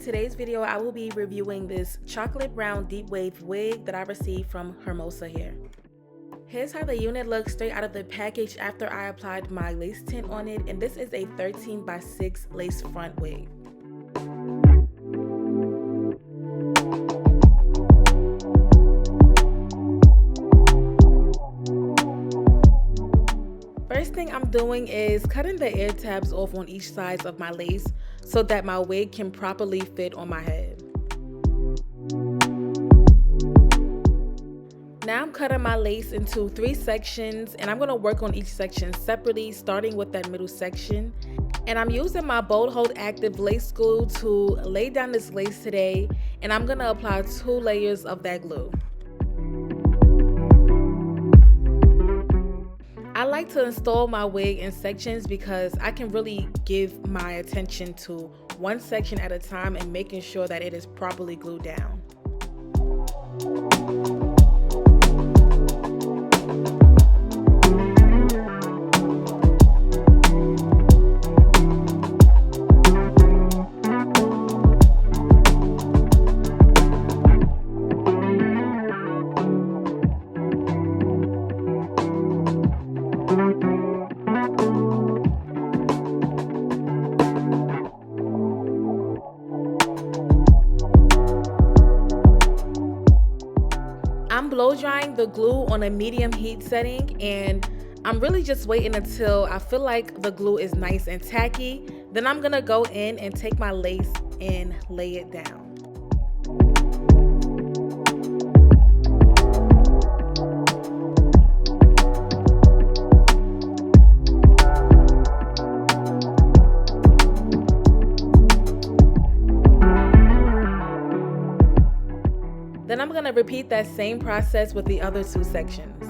today's video, I will be reviewing this chocolate brown deep wave wig that I received from Hermosa hair. Here's how the unit looks straight out of the package after I applied my lace tint on it, and this is a 13x6 lace front wig. First thing I'm doing is cutting the ear tabs off on each side of my lace so that my wig can properly fit on my head. Now I'm cutting my lace into 3 sections, and I'm going to work on each section separately, starting with that middle section. And I'm using my Bold Hold Active lace glue to lay down this lace today, and I'm going to apply 2 layers of that glue. I like to install my wig in sections because I can really give my attention to one section at a time and making sure that it is properly glued down. I'm blow drying the glue on a medium heat setting, and I'm really just waiting until I feel like the glue is nice and tacky. Then I'm gonna go in and take my lace and lay it down. Then I'm going to repeat that same process with the other 2 sections.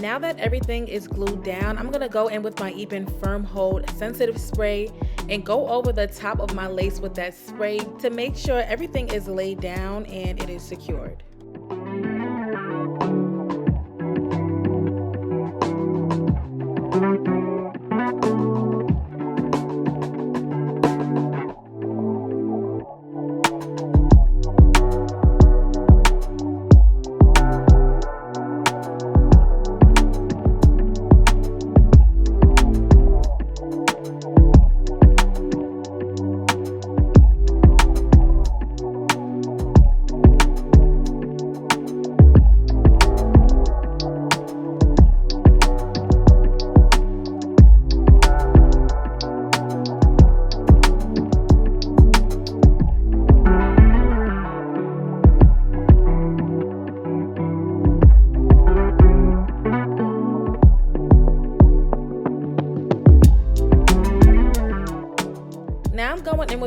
Now that everything is glued down, I'm gonna go in with my Even Firm Hold sensitive spray and go over the top of my lace with that spray to make sure everything is laid down and it is secured.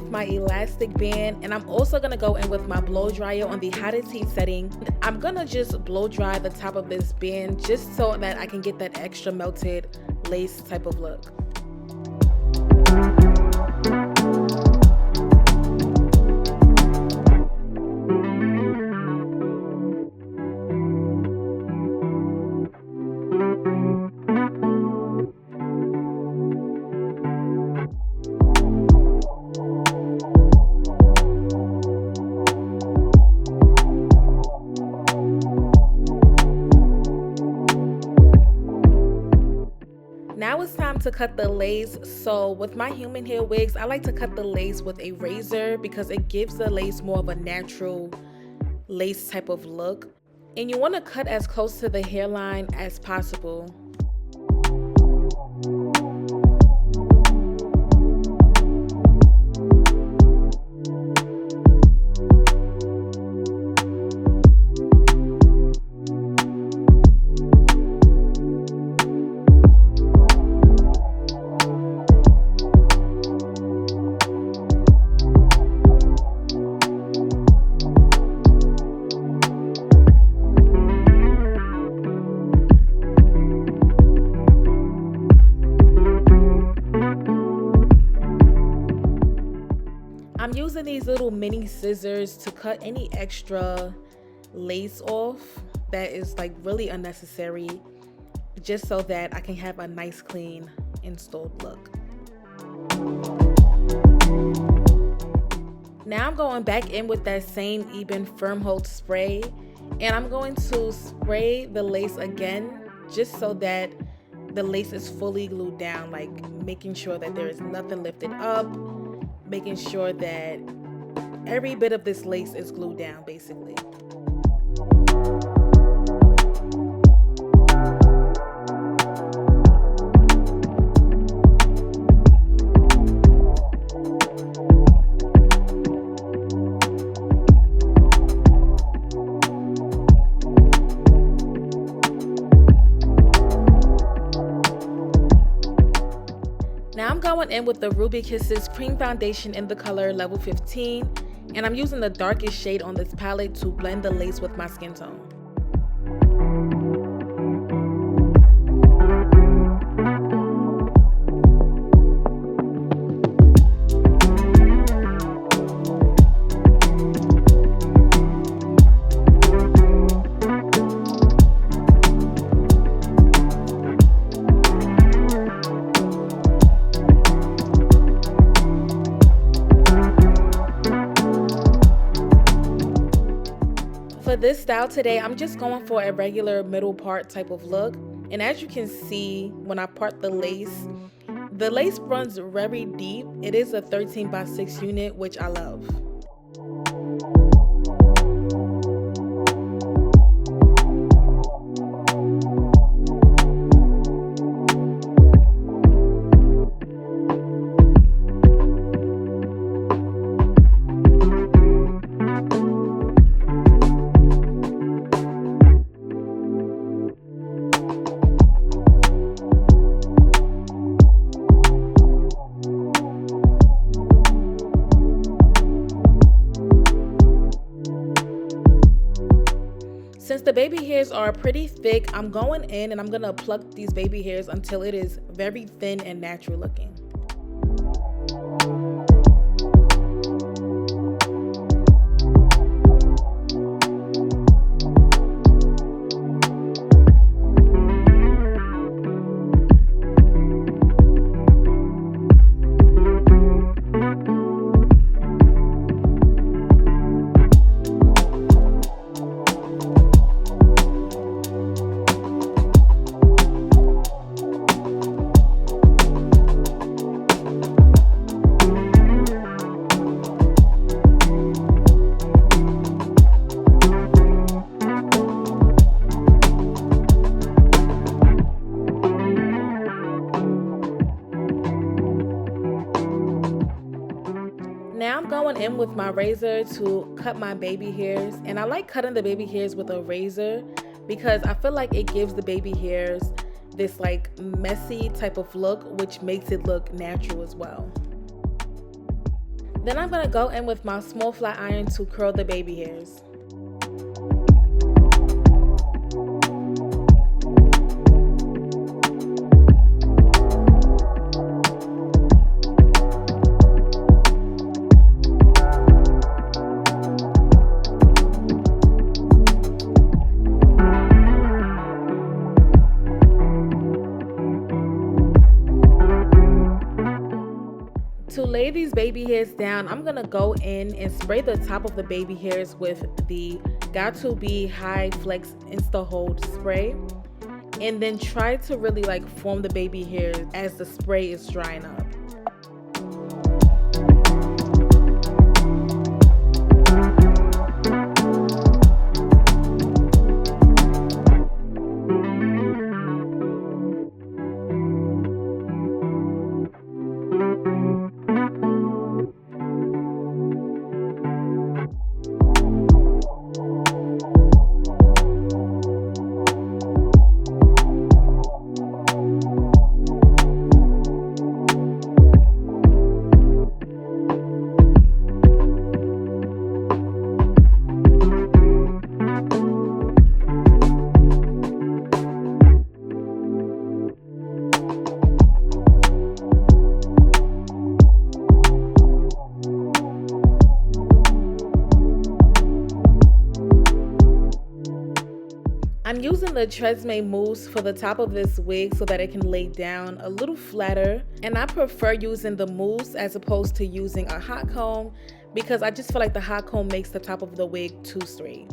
with my elastic band, and I'm also gonna go in with my blow dryer on the hottest heat setting. I'm gonna just blow dry the top of this band just so that I can get that extra melted lace type of look. Now it's time to cut the lace. So with my human hair wigs, I like to cut the lace with a razor because it gives the lace more of a natural lace type of look. And you want to cut as close to the hairline as possible. I'm using these little mini scissors to cut any extra lace off that is like really unnecessary, just so that I can have a nice clean installed look. Now I'm going back in with that same Eben Firm Hold spray, and I'm going to spray the lace again just so that the lace is fully glued down, like making sure that there is nothing lifted up, making sure that every bit of this lace is glued down basically. Now I'm going in with the Ruby Kisses Cream Foundation in the color Level 15, and I'm using the darkest shade on this palette to blend the lace with my skin tone. For this style today, I'm just going for a regular middle part type of look. And as you can see, when I part the lace runs very deep. It is a 13x6 unit, which I love. Since the baby hairs are pretty thick, I'm going in and I'm gonna pluck these baby hairs until it is very thin and natural looking. Now I'm going in with my razor to cut my baby hairs, and I like cutting the baby hairs with a razor because I feel like it gives the baby hairs this like messy type of look, which makes it look natural as well. Then I'm gonna go in with my small flat iron to curl the baby hairs. To lay these baby hairs down, I'm gonna go in and spray the top of the baby hairs with the Got2b High Flex Insta Hold spray, and then try to really like form the baby hairs as the spray is drying up. I'm using the Tresemme mousse for the top of this wig so that it can lay down a little flatter, and I prefer using the mousse as opposed to using a hot comb because I just feel like the hot comb makes the top of the wig too straight.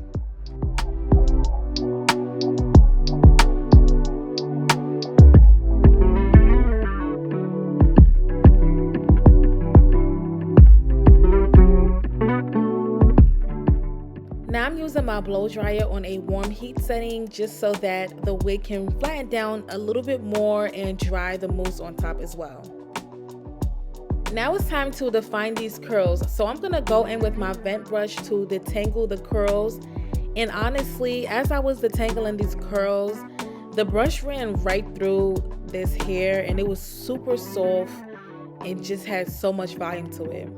Now I'm using my blow dryer on a warm heat setting just so that the wig can flatten down a little bit more and dry the mousse on top as well. Now it's time to define these curls. So I'm gonna go in with my vent brush to detangle the curls. And honestly, as I was detangling these curls, the brush ran right through this hair and it was super soft and just had so much volume to it.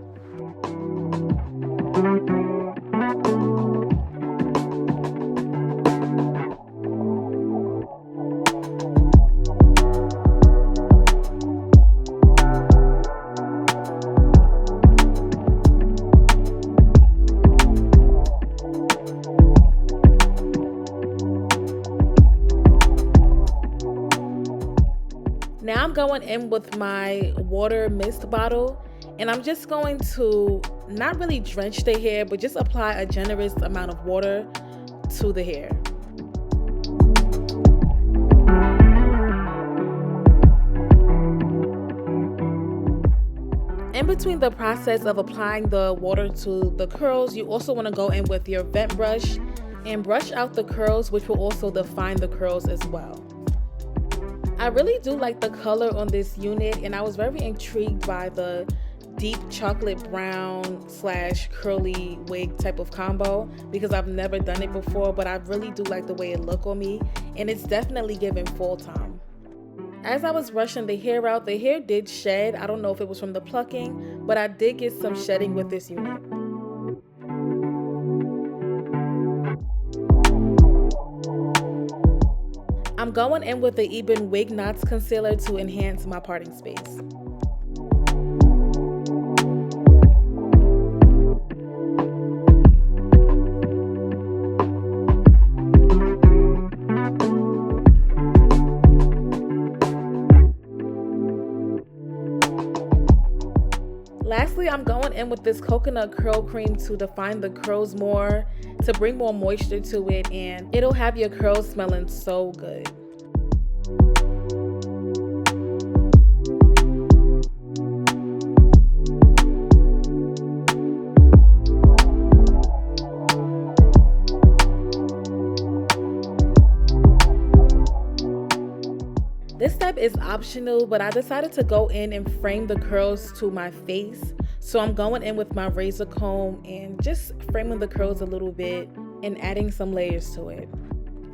Now I'm going in with my water mist bottle, and I'm just going to not really drench the hair, but just apply a generous amount of water to the hair. In between the process of applying the water to the curls, you also want to go in with your vent brush and brush out the curls, which will also define the curls as well. I really do like the color on this unit, and I was very intrigued by the deep chocolate brown / curly wig type of combo because I've never done it before, but I really do like the way it look on me, and it's definitely giving fall time. As I was brushing the hair out, the hair did shed. I don't know if it was from the plucking, but I did get some shedding with this unit. I'm going in with the Ebin Wig Knots Concealer to enhance my parting space. Lastly, I'm going in with this coconut curl cream to define the curls more, to bring more moisture to it, and it'll have your curls smelling so good. This step is optional, but I decided to go in and frame the curls to my face. So I'm going in with my razor comb and just framing the curls a little bit and adding some layers to it.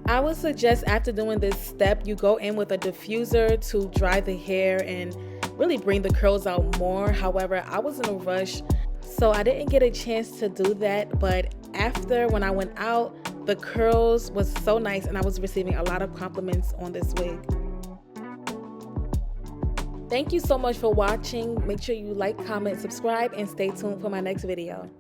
I would suggest after doing this step, you go in with a diffuser to dry the hair and really bring the curls out more. However, I was in a rush, So I didn't get a chance to do that, but after when I went out, the curls was so nice and I was receiving a lot of compliments on this wig. Thank you so much for watching. Make sure you like, comment, subscribe, and stay tuned for my next video.